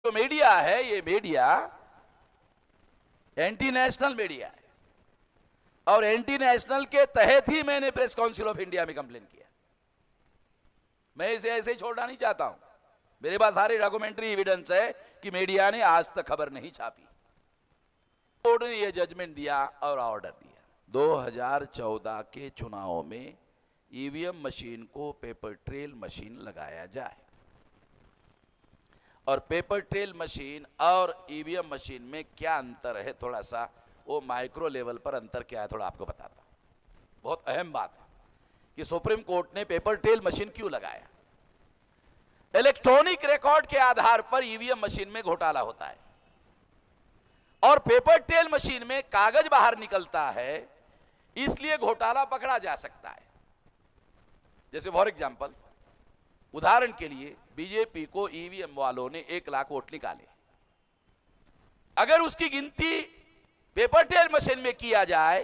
जो मीडिया है, ये मीडिया एंटी नेशनल मीडिया है, और एंटी नेशनल के तहत ही मैंने प्रेस काउंसिल ऑफ इंडिया में कंप्लेन किया। मैं इसे ऐसे ही छोड़ना नहीं चाहता हूं। मेरे पास सारे डॉक्यूमेंट्री एविडेंस है कि मीडिया ने आज तक खबर नहीं छापी। कोर्ट ने यह जजमेंट दिया और ऑर्डर दिया, 2014 के चुनाव में ईवीएम मशीन को पेपर ट्रेल मशीन लगाया जाए। और पेपर ट्रेल मशीन और ईवीएम मशीन में क्या अंतर है, थोड़ा सा वो माइक्रो लेवल पर अंतर क्या है, थोड़ा आपको बताता हूं। बहुत अहम बात है कि सुप्रीम कोर्ट ने पेपर ट्रेल मशीन क्यों लगाया। इलेक्ट्रॉनिक रिकॉर्ड के आधार पर ईवीएम मशीन में घोटाला होता है, और पेपर ट्रेल मशीन में कागज बाहर निकलता है, इसलिए घोटाला पकड़ा जा सकता है। जैसे फॉर एग्जांपल, उदाहरण के लिए बीजेपी को ईवीएम वालों ने 1 लाख वोट निकाले, अगर उसकी गिनती पेपर ट्रेल मशीन में किया जाए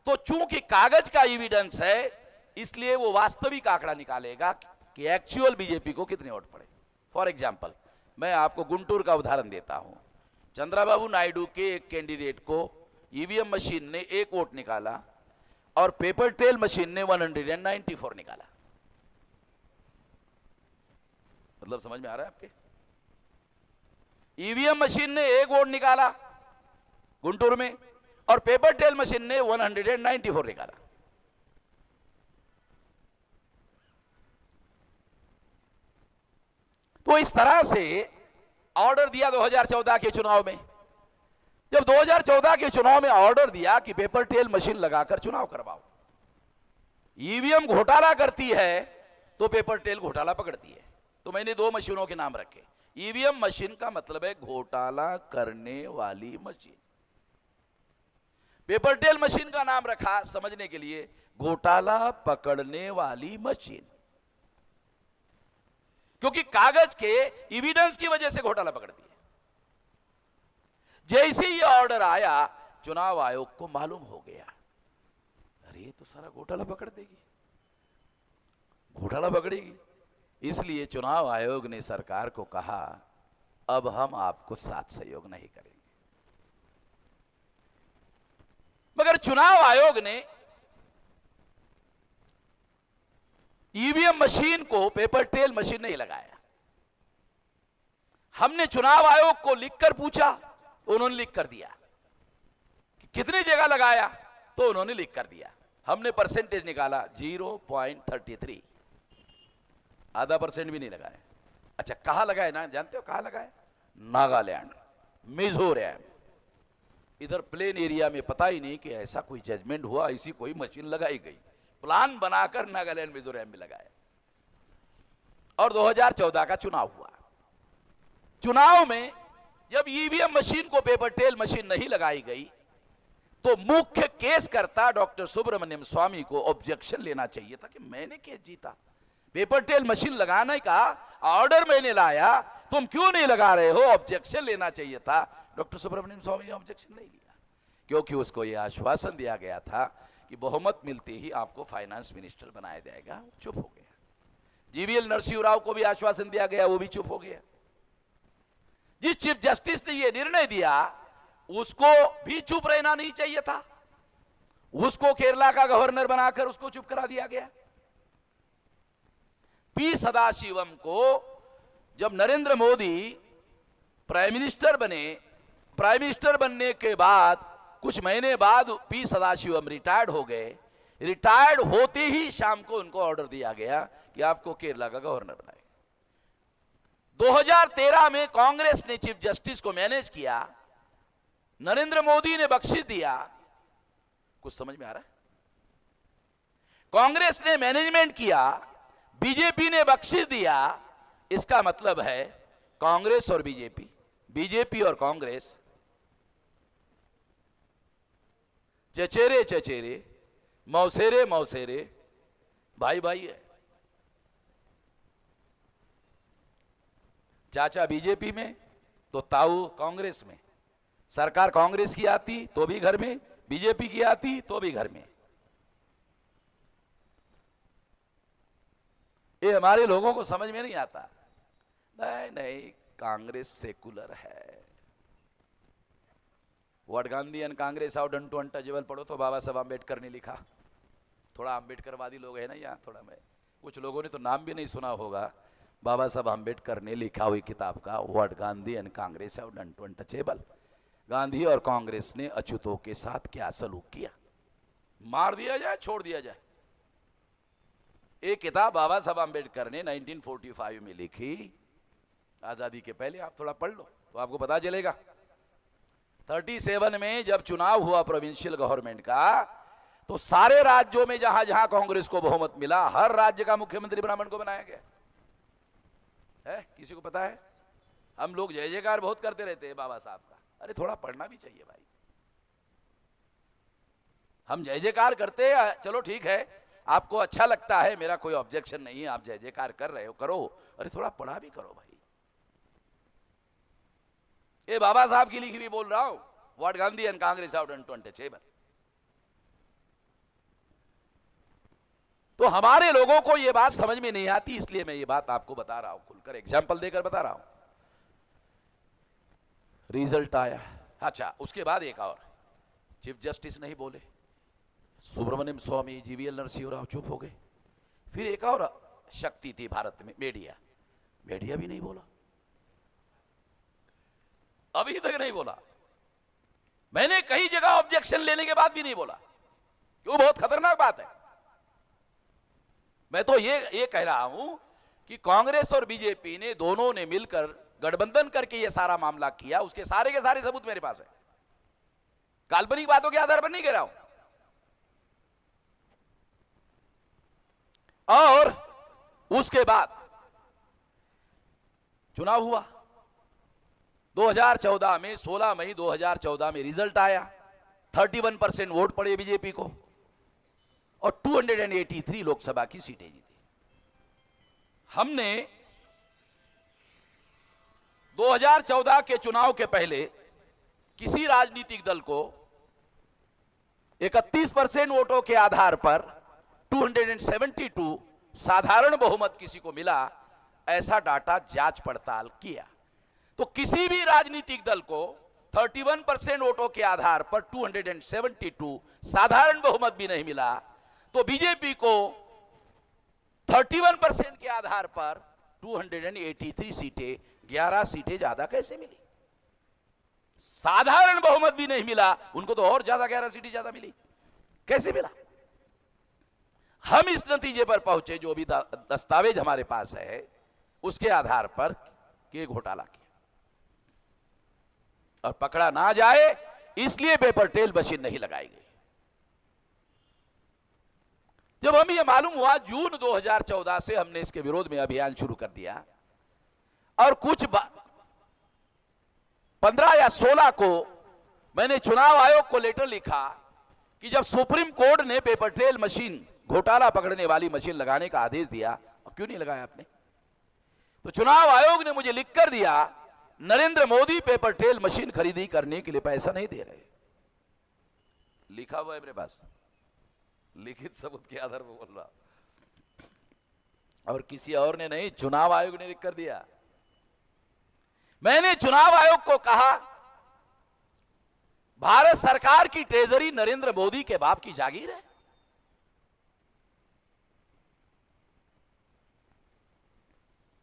तो चूंकि कागज का एविडेंस है, इसलिए वो वास्तविक आंकड़ा निकालेगा कि एक्चुअल बीजेपी को कितने वोट पड़े। फॉर एग्जांपल, मैं आपको गुंटूर का उदाहरण देता हूं। चंद्रबाबू नायडू के एक कैंडिडेट को ईवीएम मशीन ने 1 वोट निकाला और पेपर ट्रेल मशीन ने 194 निकाला। मतलब समझ में आ रहा है आपके? ईवीएम मशीन ने 1 वोट निकाला गुंटूर में और पेपर ट्रेल मशीन ने 194 निकाला। तो इस तरह से ऑर्डर दिया 2014 के चुनाव में। जब 2014 के चुनाव में ऑर्डर दिया कि पेपर ट्रेल मशीन लगाकर चुनाव करवाओ, ईवीएम घोटाला करती है तो पेपर ट्रेल घोटाला पकड़ती है। तो मैंने 2 मशीनों के नाम रखे। ईवीएम मशीन का मतलब है घोटाला करने वाली मशीन, पेपर ट्रेल मशीन का नाम रखा समझने के लिए घोटाला पकड़ने वाली मशीन, क्योंकि कागज के एविडेंस की वजह से घोटाला पकड़ती है। जैसे ही ऑर्डर आया, चुनाव आयोग को मालूम हो गया, अरे ये तो सारा घोटाला पकड़ देगी, घोटाला पकड़ेगी। इसलिए चुनाव आयोग ने सरकार को कहा, अब हम आपको साथ सहयोग नहीं करेंगे। मगर चुनाव आयोग ने ईवीएम मशीन को पेपर ट्रेल मशीन नहीं लगाया। हमने चुनाव आयोग को लिखकर पूछा तो उन्होंने लिख कर दिया कि कितनी जगह लगाया, तो उन्होंने लिख कर दिया। हमने परसेंटेज निकाला 0.33, आधा % भी नहीं लगाया। अच्छा, कहां लगाया ना जानते हो? कहां लगाया? नागालैंड, मिजोरम, इधर प्लेन एरिया में पता ही नहीं कि ऐसा कोई जजमेंट हुआ, ऐसी कोई मशीन लगाई गई। प्लान बनाकर नागालैंड मिजोरम में लगाया। और 2014 का चुनाव हुआ। चुनाव में जब ईवीएम मशीन को पेपर ट्रेल मशीन नहीं लगाई गई, तो मुख्य केस करता डॉक्टर सुब्रमण्यम स्वामी को ऑब्जेक्शन लेना चाहिए था कि मैंने केस जीता, पेपर ट्रेल मशीन लगाने का ऑर्डर मैंने लाया, तुम क्यों नहीं लगा रहे हो, ऑब्जेक्शन लेना चाहिए था। डॉक्टर सुब्रमण्यम स्वामी ने ऑब्जेक्शन नहीं लिया, क्योंकि उसको यह आश्वासन दिया गया था कि बहुमत मिलते ही आपको फाइनेंस मिनिस्टर बनाया जाएगा। चुप हो गया। जीवीएल नरसिंह राव को भी आश्वासन दिया गया, वो भी चुप हो गया। जिस चीफ जस्टिस ने यह निर्णय दिया, उसको भी चुप रहना नहीं चाहिए था। उसको केरला का गवर्नर बनाकर उसको चुप करा दिया गया। पी सदाशिवम को जब नरेंद्र मोदी प्राइम मिनिस्टर बने, प्राइम मिनिस्टर बनने के बाद कुछ महीने बाद पी सदाशिवम रिटायर्ड हो गए। रिटायर्ड होते ही शाम को उनको ऑर्डर दिया गया कि आपको केरला का गवर्नर बनाए। 2013 में कांग्रेस ने चीफ जस्टिस को मैनेज किया, नरेंद्र मोदी ने बख्शिश दिया। कुछ समझ में आ रहा है? कांग्रेस ने मैनेजमेंट किया, बीजेपी ने बख्शिश दिया। इसका मतलब है कांग्रेस और बीजेपी, बीजेपी और कांग्रेस चचेरे चचेरे, मौसेरे मौसेरे, भाई भाई है। चाचा बीजेपी में तो ताऊ कांग्रेस में। सरकार कांग्रेस की आती तो भी घर में, बीजेपी की आती तो भी घर में। ये हमारे लोगों को समझ में नहीं आता। नहीं नहीं, कांग्रेस सेकुलर है। What Gandhi and Congress have done to untouchable पढ़ो तो बाबा साहब आम्बेडकर ने लिखा। थोड़ा आम्बेडकरवादी लोग है ना यहाँ, थोड़ा मैं, कुछ लोगों ने तो नाम भी नहीं सुना होगा। बाबा साहब आम्बेडकर ने लिखा हुई किताब का what Gandhi and Congress have done to untouchable. Gandhi और कांग्रेस ने अछूतों के साथ क्या सलूक किया, मार दिया जाए छोड़ दिया जाए। एक किताब बाबा साहब आम्बेडकर ने 1945 में लिखी, आजादी के पहले। आप थोड़ा पढ़ लो तो आपको पता चलेगा। 37 में जब चुनाव हुआ प्रोविंशियल गवर्नमेंट का, तो सारे राज्यों में जहां जहां कांग्रेस को बहुमत मिला, हर राज्य का मुख्यमंत्री ब्राह्मण को बनाया गया है। किसी को पता है? हम लोग जय जयकार बहुत करते रहते हैं बाबा साहब का, अरे थोड़ा पढ़ना भी चाहिए भाई। हम जय जयकार करते हैं, चलो ठीक है, आपको अच्छा लगता है, मेरा कोई ऑब्जेक्शन नहीं है, आप जय जयकार कर रहे हो, करो, अरे थोड़ा पढ़ा भी करो भाई। ये बाबा साहब की लिखी भी बोल रहा हूं, what Gandhi and Congress have done to untouchable. तो हमारे लोगों को यह बात समझ में नहीं आती, इसलिए मैं ये बात आपको बता रहा हूं, खुलकर एग्जाम्पल देकर बता रहा हूं। रिजल्ट आया, अच्छा उसके बाद एक और, चीफ जस्टिस नहीं बोले, सुब्रमण्यम स्वामी, जीवीएल नरसिंह राव चुप हो गए। फिर एक और शक्ति थी भारत में, मीडिया, मीडिया भी नहीं बोला, अभी तक नहीं बोला। मैंने कई जगह ऑब्जेक्शन लेने के बाद भी नहीं बोला, क्यों? बहुत खतरनाक बात है। मैं तो ये कह रहा हूं कि कांग्रेस और बीजेपी ने दोनों ने मिलकर गठबंधन करके ये सारा मामला किया, उसके सारे के सारे सबूत मेरे पास है, काल्पनिक बातों के आधार पर नहीं कह रहा हूं। और उसके बाद चुनाव हुआ 2014 में, 16 मई 2014 में रिजल्ट आया, 31% वोट पड़े बीजेपी को और 283 लोकसभा की सीटें जीती। हमने 2014 के चुनाव के पहले किसी राजनीतिक दल को 31% वोटों के आधार पर 272 साधारण बहुमत किसी को मिला, ऐसा डाटा जांच पड़ताल किया। तो किसी भी राजनीतिक दल को 31% वोटों के आधार पर 272 साधारण बहुमत भी नहीं मिला, तो बीजेपी को 31% के आधार पर 283 सीटें, 11 सीटें ज्यादा कैसे मिली? साधारण बहुमत भी नहीं मिला, उनको तो और ज्यादा 11 सीटें ज्यादा मिली, कैसे मिला? हम इस नतीजे पर पहुंचे, जो भी दस्तावेज हमारे पास है उसके आधार पर, कि घोटाला किया और पकड़ा ना जाए इसलिए पेपर ट्रेल मशीन नहीं लगाई गई। जब हमें यह मालूम हुआ, जून 2014 से हमने इसके विरोध में अभियान शुरू कर दिया और कुछ 15 या 16 को मैंने चुनाव आयोग को लेटर लिखा कि जब सुप्रीम कोर्ट ने पेपर ट्रेल मशीन, घोटाला पकड़ने वाली मशीन लगाने का आदेश दिया, क्यों नहीं लगाया आपने? तो चुनाव आयोग ने मुझे लिखकर दिया, Narendra Modi paper trail machine खरीदी करने के लिए पैसा नहीं दे रहे। लिखा हुआ है मेरे पास, लिखित सबूत के आधार पर बोल रहा, और किसी और ने नहीं, चुनाव आयोग ने लिखकर दिया। मैंने चुनाव आयोग को कहा, भारत सरकार की ट्रेजरी नरेंद्र मोदी के बाप की जागीर है।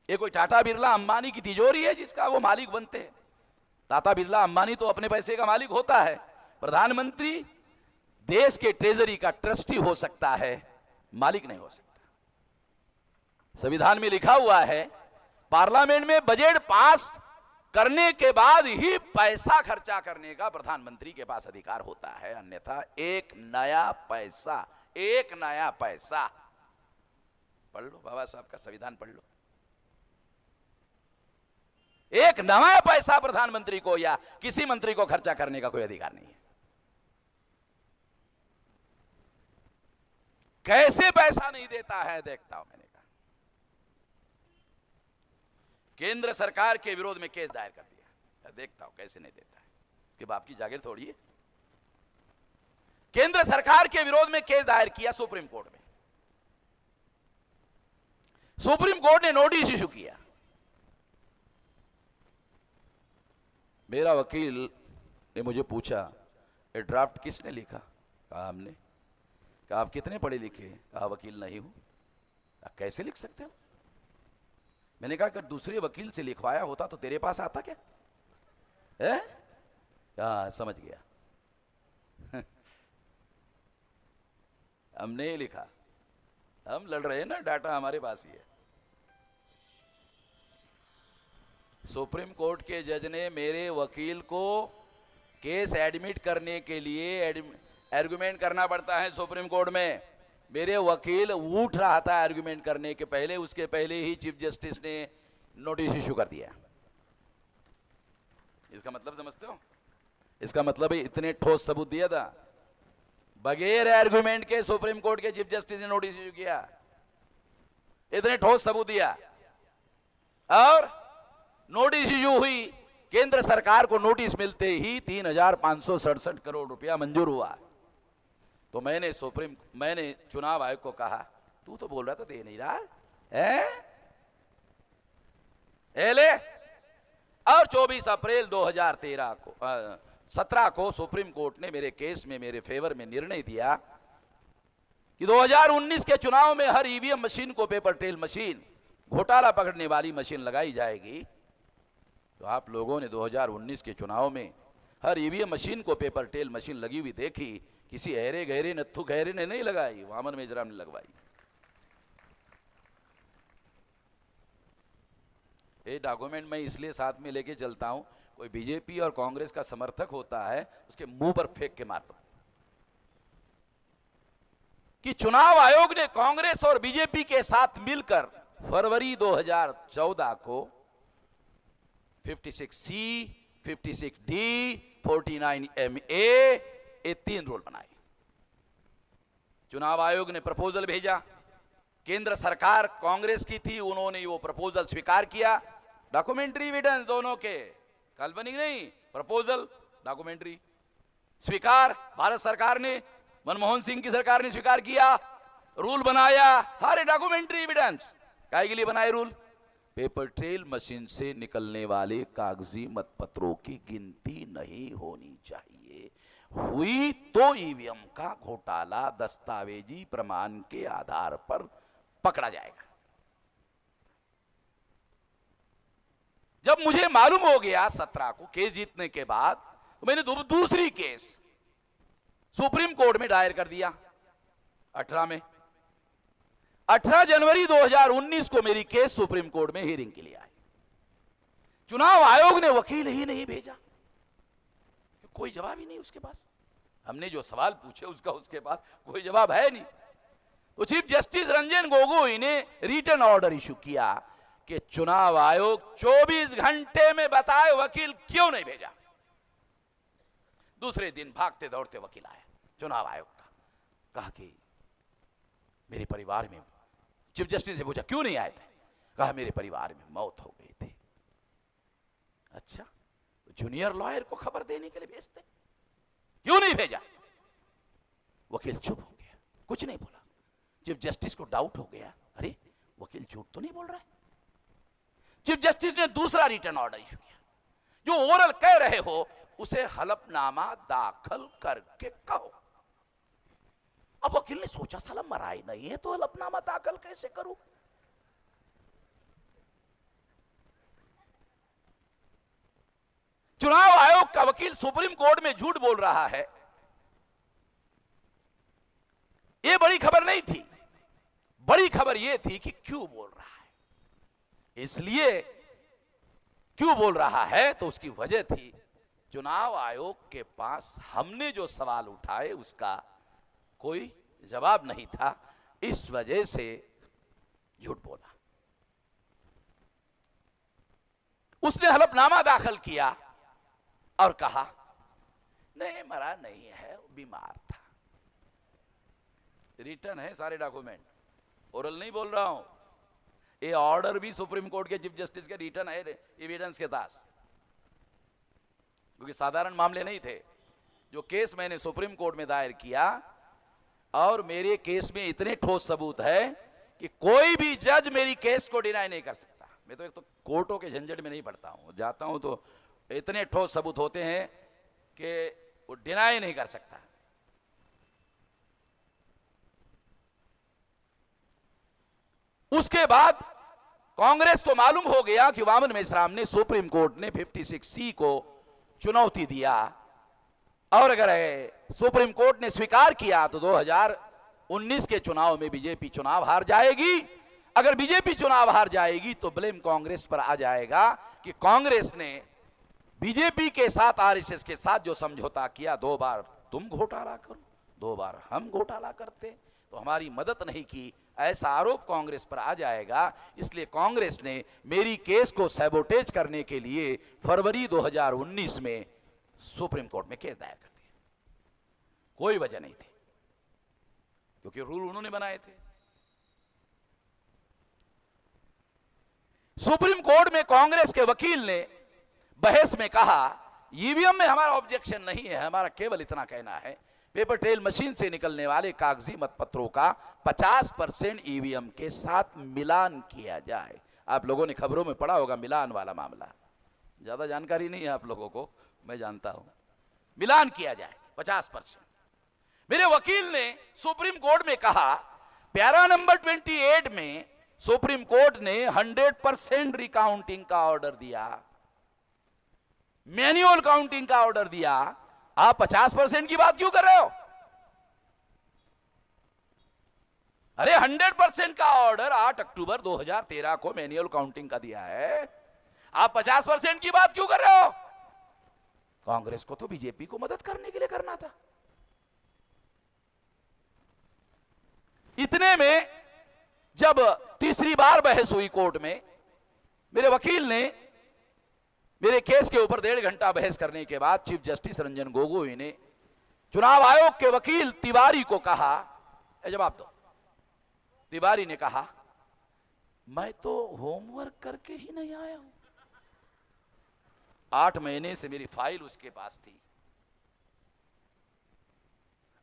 ये कोई टाटा बिरला अंबानी की तिजोरी है जिसका वो मालिक बनते हैं? टाटा बिरला अंबानी तो अपने पैसे का मालिक होता है, प्रधानमंत्री देश के ट्रेजरी का ट्रस्टी हो सकता है, मालिक नहीं हो सकता। संविधान में लिखा हुआ है, पार्लियामेंट में बजट पास करने के बाद ही पैसा खर्चा करने का प्रधानमंत्री के पास अधिकार होता है, अन्यथा एक नया पैसा पढ़ लो, बाबा साहब का संविधान पढ़ लो, एक नया पैसा प्रधानमंत्री को या किसी मंत्री को खर्चा करने का कोई अधिकार नहीं है। कैसे पैसा नहीं देता है देखता हूं। मैंने कहा केंद्र सरकार के विरोध में केस दायर कर दिया, देखता हूं कैसे नहीं देता है, कि बाप की जागीर थोड़ी है। केंद्र सरकार के विरोध में केस दायर किया सुप्रीम कोर्ट में। सुप्रीम कोर्ट ने नोटिस इशू किया मेरा वकील ने मुझे पूछा, ये ड्राफ्ट किसने लिखा? कहा हमने। कहा आप कितने पढ़े लिखे? कहा वकील नहीं हूं। कैसे लिख सकते हो? मैंने कहा अगर दूसरे वकील से लिखवाया होता तो तेरे पास आता क्या है? समझ गया। हमने ही लिखा, हम लड़ रहे हैं ना, डाटा हमारे पास ही है। सुप्रीम कोर्ट के जज ने मेरे वकील को केस एडमिट करने के लिए आर्गुमेंट करना पड़ता है सुप्रीम कोर्ट में। मेरे वकील उठ रहा था आर्गुमेंट करने के पहले, उसके पहले ही चीफ जस्टिस ने नोटिस इशू कर दिया। इसका मतलब समझते हो? इसका मतलब है इतने ठोस सबूत दिया था, बगैर आर्गुमेंट के सुप्रीम कोर्ट के चीफ जस्टिस ने नोटिस इशू किया, इतने ठोस सबूत दिया। और नोटिस इशू हुई, केंद्र सरकार को नोटिस मिलते ही 3,567 करोड़ रुपया मंजूर हुआ। तो मैंने चुनाव आयोग को कहा, तू तो बोल रहा था दे नहीं रहा है? ले। और 24 अप्रैल 2013 को 17 को सुप्रीम कोर्ट ने मेरे केस में मेरे फेवर में निर्णय दिया कि 2019 के चुनाव में हर ईवीएम मशीन को पेपर ट्रेल मशीन, घोटाला पकड़ने वाली मशीन लगाई जाएगी। तो आप लोगों ने 2019 के चुनाव में हर ईवीएम मशीन को पेपर ट्रेल मशीन लगी हुई देखी, किसी ऐरे गहरे नत्थु गहरे ने नहीं लगाई, वामन मेजराम ने लगवाई। ये डॉक्यूमेंट मैं इसलिए साथ में लेके चलता हूं, कोई बीजेपी और कांग्रेस का समर्थक होता है उसके मुंह पर फेंक के मारता हूं कि चुनाव आयोग ने कांग्रेस और बीजेपी के साथ मिलकर फरवरी 2014 को 56C, 56D, 49MA ये 3 रूल बनाए। चुनाव आयोग ने प्रपोजल भेजा, केंद्र सरकार कांग्रेस की थी, उन्होंने वो प्रपोजल स्वीकार किया। डॉक्यूमेंट्री एविडेंस दोनों के, काल्पनिक नहीं, प्रपोजल डॉक्यूमेंट्री स्वीकार। भारत सरकार ने, मनमोहन सिंह की सरकार ने स्वीकार किया, रूल बनाया, सारे डॉक्यूमेंट्री एविडेंस। काहे के लिए बनाए रूल? पेपर ट्रेल मशीन से निकलने वाले कागजी मतपत्रों की गिनती नहीं होनी चाहिए, हुई तो ईवीएम का घोटाला दस्तावेजी प्रमाण के आधार पर पकड़ा जाएगा। जब मुझे मालूम हो गया 17 को केस जीतने के बाद, तो मैंने दूसरी केस सुप्रीम कोर्ट में दायर कर दिया 18 में। 18 जनवरी 2019 को मेरी केस सुप्रीम कोर्ट में हियरिंग के लिए आई। चुनाव आयोग ने वकील ही नहीं भेजा, कोई जवाब ही नहीं उसके पास। हमने जो सवाल पूछे उसका उसके पास कोई जवाब है नहीं। तो चीफ जस्टिस रंजन गोगोई ने रिटन ऑर्डर इशू किया कि चुनाव आयोग 24 घंटे में बताए वकील क्यों नहीं भेजा। दूसरे दिन भागते दौड़ते वकील आया चुनाव आयोग का, कहा कि मेरे परिवार में, चीफ जस्टिस से पूछा क्यों नहीं आए थे? कहा मेरे परिवार में मौत हो गई थी। अच्छा, तो जूनियर लॉयर को खबर देने के लिए भेजते, क्यों नहीं भेजा? वकील चुप हो गया, कुछ नहीं बोला। चीफ जस्टिस को डाउट हो गया, अरे वकील झूठ तो नहीं बोल रहा है। चीफ जस्टिस ने दूसरा रिटन ऑर्डर इशू किया, जो ओरल कह रहे हो उसे हलफनामा दाखिल करके कहो। अब वकील ने सोचा साला मरा ही नहीं है तो हलफनामा दाखिल कैसे करूं? चुनाव आयोग का वकील सुप्रीम कोर्ट में झूठ बोल रहा है, यह बड़ी खबर नहीं थी। बड़ी खबर यह थी कि क्यों बोल रहा है। इसलिए क्यों बोल रहा है तो उसकी वजह थी, चुनाव आयोग के पास हमने जो सवाल उठाए उसका कोई जवाब नहीं था, इस वजह से झूठ बोला। उसने हलफनामा दाखिल किया और कहा नहीं मरा नहीं है, बीमार था। रिटर्न है सारे डॉक्यूमेंट, ओरल नहीं बोल रहा हूं। ये ऑर्डर भी सुप्रीम कोर्ट के चीफ जस्टिस के रिटर्न है एविडेंस के पास, क्योंकि साधारण मामले नहीं थे। जो केस मैंने सुप्रीम कोर्ट में दायर किया, और मेरे केस में इतने ठोस सबूत है कि कोई भी जज मेरी केस को डिनाई नहीं कर सकता। मैं तो एक तो कोर्टों के झंझट में नहीं पड़ता हूं, जाता हूं तो इतने ठोस सबूत होते हैं कि वो डिनाई नहीं कर सकता। उसके बाद कांग्रेस को मालूम हो गया कि वामन मेश्राम ने सुप्रीम कोर्ट ने 56C को चुनौती दिया, और अगर सुप्रीम कोर्ट ने स्वीकार किया तो 2019 के चुनाव में बीजेपी चुनाव हार जाएगी। अगर बीजेपी चुनाव हार जाएगी तो ब्लेम कांग्रेस पर आ जाएगा कि कांग्रेस ने बीजेपी के साथ, आरएसएस के साथ जो समझौता किया, 2 बार तुम घोटाला करो, 2 बार हम घोटाला करते, तो हमारी मदद नहीं की, ऐसा आरोप कांग्रेस पर आ जाएगा। इसलिए कांग्रेस ने मेरी केस को सैबोटेज करने के लिए फरवरी 2019 में सुप्रीम कोर्ट में केस दायर कर दिया। कोई वजह नहीं थी, क्योंकि रूल उन्होंने बनाए थे। सुप्रीम कोर्ट में कांग्रेस के वकील ने बहस में कहा, ईवीएम में हमारा ऑब्जेक्शन नहीं है, हमारा केवल इतना कहना है पेपर ट्रेल मशीन से निकलने वाले कागजी मतपत्रों का 50% ईवीएम के साथ मिलान किया जाए। आप लोगों ने खबरों में पढ़ा होगा मिलान वाला मामला, ज्यादा जानकारी नहीं है आप लोगों को, मैं जानता हूं। मिलान किया जाए 50%। मेरे वकील ने सुप्रीम कोर्ट में कहा, पैरा नंबर 28 में सुप्रीम कोर्ट ने 100% रिकाउंटिंग का ऑर्डर दिया, मैन्युअल काउंटिंग का ऑर्डर दिया, आप 50% की बात क्यों कर रहे हो? अरे 100% का ऑर्डर 8 अक्टूबर 2013 को मैन्युअल काउंटिंग का दिया है, आप 50% की बात क्यों कर रहे हो? कांग्रेस को तो बीजेपी को मदद करने के लिए करना था। इतने में जब तीसरी बार बहस हुई कोर्ट में, मेरे वकील ने मेरे केस के ऊपर 1.5 घंटा बहस करने के बाद चीफ जस्टिस रंजन गोगोई ने चुनाव आयोग के वकील तिवारी को कहा, जवाब दो। तिवारी ने कहा, मैं तो होमवर्क करके ही नहीं आया हूं, 8 महीने से मेरी फाइल उसके पास थी,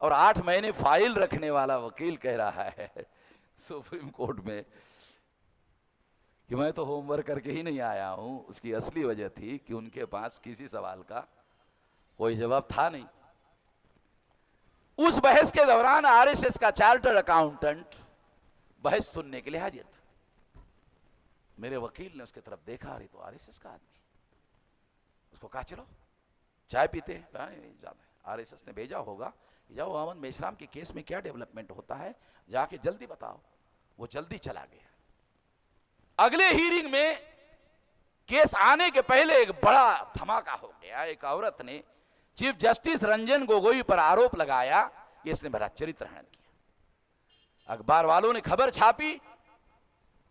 और 8 महीने फाइल रखने वाला वकील कह रहा है सुप्रीम कोर्ट में कि मैं तो होमवर्क करके ही नहीं आया हूं। उसकी असली वजह थी कि उनके पास किसी सवाल का कोई जवाब था नहीं। उस बहस के दौरान आरएसएस का चार्टर्ड अकाउंटेंट बहस सुनने के लिए हाजिर था। मेरे वकील ने उसकी तरफ देखा, अरे तो आरएसएस का आदमी, उसको कहा चलो चाय पीते हैं। आरएसएस ने भेजा होगा, जाओ वामन मेश्राम के केस में क्या डेवलपमेंट होता है जाके जल्दी बताओ। वो जल्दी चला गया। अगले हीयरिंग में केस आने के पहले एक बड़ा धमाका हो गया। एक औरत ने चीफ जस्टिस रंजन गोगोई पर आरोप लगाया कि इसने बड़ा चरित्र हनन किया। अखबार वालों ने खबर छापी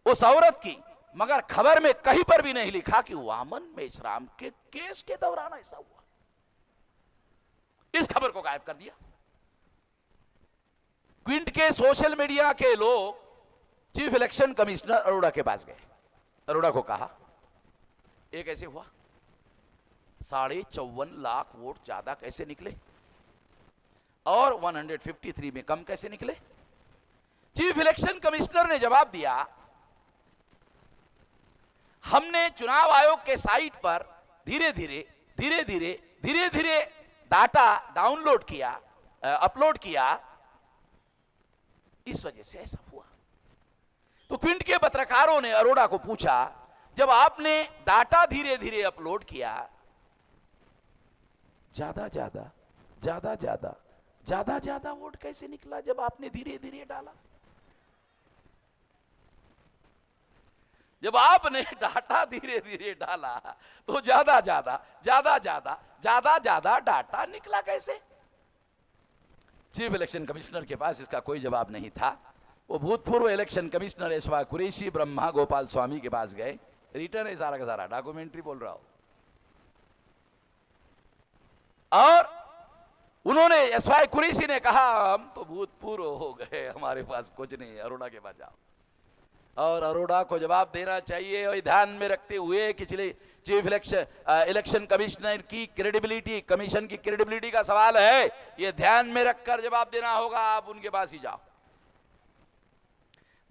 उस औरत की, मगर खबर में कहीं पर भी नहीं लिखा कि वामन मेश्राम के केस के दौरान ऐसा हुआ। इस खबर को गायब कर दिया। क्विंट के सोशल मीडिया के लोग चीफ इलेक्शन कमिश्नर अरोड़ा के पास गए। अरोड़ा को कहा, एक ऐसे हुआ, 54.5 लाख वोट ज्यादा कैसे निकले और 153 में कम कैसे निकले? चीफ इलेक्शन कमिश्नर ने जवाब दिया, हमने चुनाव आयोग के साइट पर धीरे धीरे डाटा डाउनलोड किया, अपलोड किया, इस वजह से ऐसा हुआ। तो क्विंट के पत्रकारों ने अरोड़ा को पूछा, जब आपने डाटा धीरे धीरे अपलोड किया, ज्यादा वोट कैसे निकला जब आपने धीरे धीरे डाला? जब आपने डाटा धीरे धीरे डाला तो ज्यादा डाटा निकला कैसे? चीफ इलेक्शन कमिश्नर के पास इसका कोई जवाब नहीं था। वो भूतपूर्व election commissioner S Y Quraishi Brahma Gopal Swami के पास गए। रिटर्न है सारा का सारा, डॉक्यूमेंट्री बोल रहा हूं। और उन्होंने एसवाई कुरैशी ने कहा, हम तो भूतपूर्व हो गए, हमारे पास कुछ नहीं है, अरोड़ा के पास जाओ। और अरोड़ा को जवाब देना चाहिए, और ध्यान में रखते हुए कि चीफ इलेक्शन कमिश्नर की क्रेडिबिलिटी, कमीशन की क्रेडिबिलिटी का सवाल है, यह ध्यान में रखकर जवाब देना होगा। आप उनके पास ही जाओ।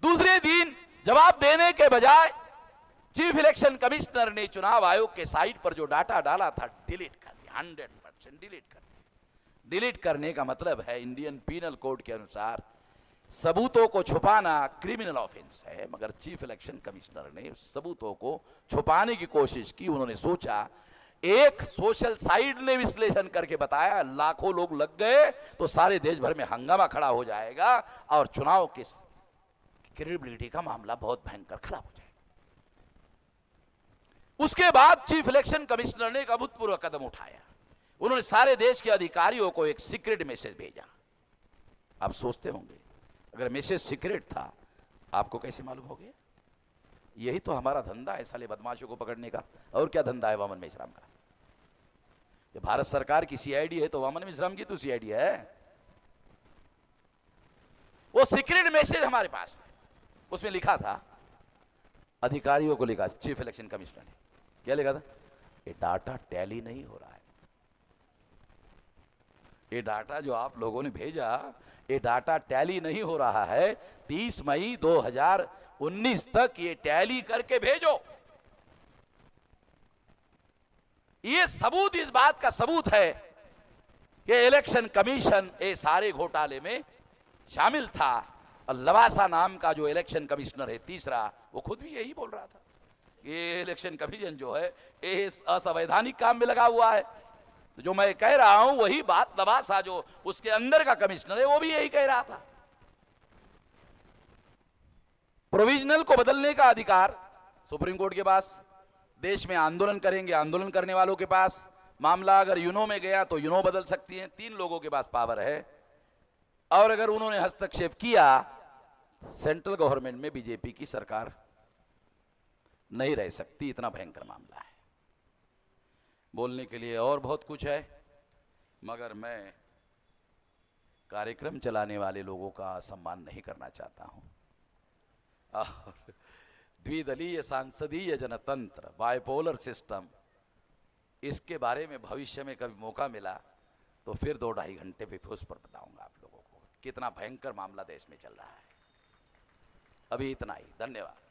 दूसरे दिन जवाब देने के बजाय चीफ इलेक्शन कमिश्नर ने चुनाव आयोग के साइट पर जो डाटा डाला था डिलीट कर दिया, 100% डिलीट कर दिया। डिलीट करने का मतलब है इंडियन पीनल कोड के अनुसार सबूतों को छुपाना क्रिमिनल ऑफेंस है, मगर चीफ इलेक्शन कमिश्नर ने उस सबूतों को छुपाने की कोशिश की। उन्होंने सोचा, एक सोशल साइट ने विश्लेषण करके बताया लाखों लोग लग गए तो सारे देश भर में हंगामा खड़ा हो जाएगा और चुनाव की क्रेडिबिलिटी का मामला बहुत भयंकर खराब हो जाएगा। उसके बाद चीफ इलेक्शन कमिश्नर ने एक अभूतपूर्व कदम उठाया। उन्होंने सारे देश के अधिकारियों को एक सीक्रेट मैसेज भेजा। आप सोचते होंगे अगर मैसेज सीक्रेट था आपको कैसे मालूम हो गया? यही तो हमारा धंधा है साले बदमाशों को पकड़ने का। और क्या धंधा है वामन मेश्राम का? ये भारत सरकार की सीआईडी है तो वामन मेश्राम की तो सीआईडी है। वो सीक्रेट मैसेज हमारे पास है। उसमें लिखा था, अधिकारियों को लिखा, चीफ इलेक्शन कमिश्नर ने क्या लिखा था? ये डाटा टैली नहीं हो रहा है। ये डाटा जो आप लोगों ने भेजा, ये डाटा टैली नहीं हो रहा है। 30 मई 2019 तक ये टैली करके भेजो। ये सबूत इस बात का सबूत है कि इलेक्शन कमीशन ये सारे घोटाले में शामिल था। और लवासा नाम का जो इलेक्शन कमिश्नर है तीसरा, वो खुद भी यही बोल रहा था, ये इलेक्शन कमीशन जो है ये असंवैधानिक काम में लगा हुआ है। तो जो मैं कह रहा हूं वही बात लवासा जो उसके अंदर का कमिश्नर है वो भी यही कह रहा था। प्रोविजनल को बदलने का अधिकार सुप्रीम कोर्ट के पास, देश में आंदोलन करेंगे आंदोलन करने वालों के पास, मामला अगर यूनो में गया तो यूनो बदल सकती है, 3 लोगों के पास पावर है। और अगर उन्होंने हस्तक्षेप किया, सेंट्रल गवर्नमेंट में बीजेपी की सरकार नहीं रह सकती। इतना भयंकर मामला है। बोलने के लिए और बहुत कुछ है, मगर मैं कार्यक्रम चलाने वाले लोगों का सम्मान नहीं करना चाहता हूं। और द्विदलीय सांसदीय जनतंत्र, बाइपोलर सिस्टम, इसके बारे में भविष्य में कभी मौका मिला तो फिर 2-2.5 घंटे पे उस पर बताऊंगा आप लोगों को कितना भयंकर मामला देश में चल रहा है। अभी इतना ही, धन्यवाद।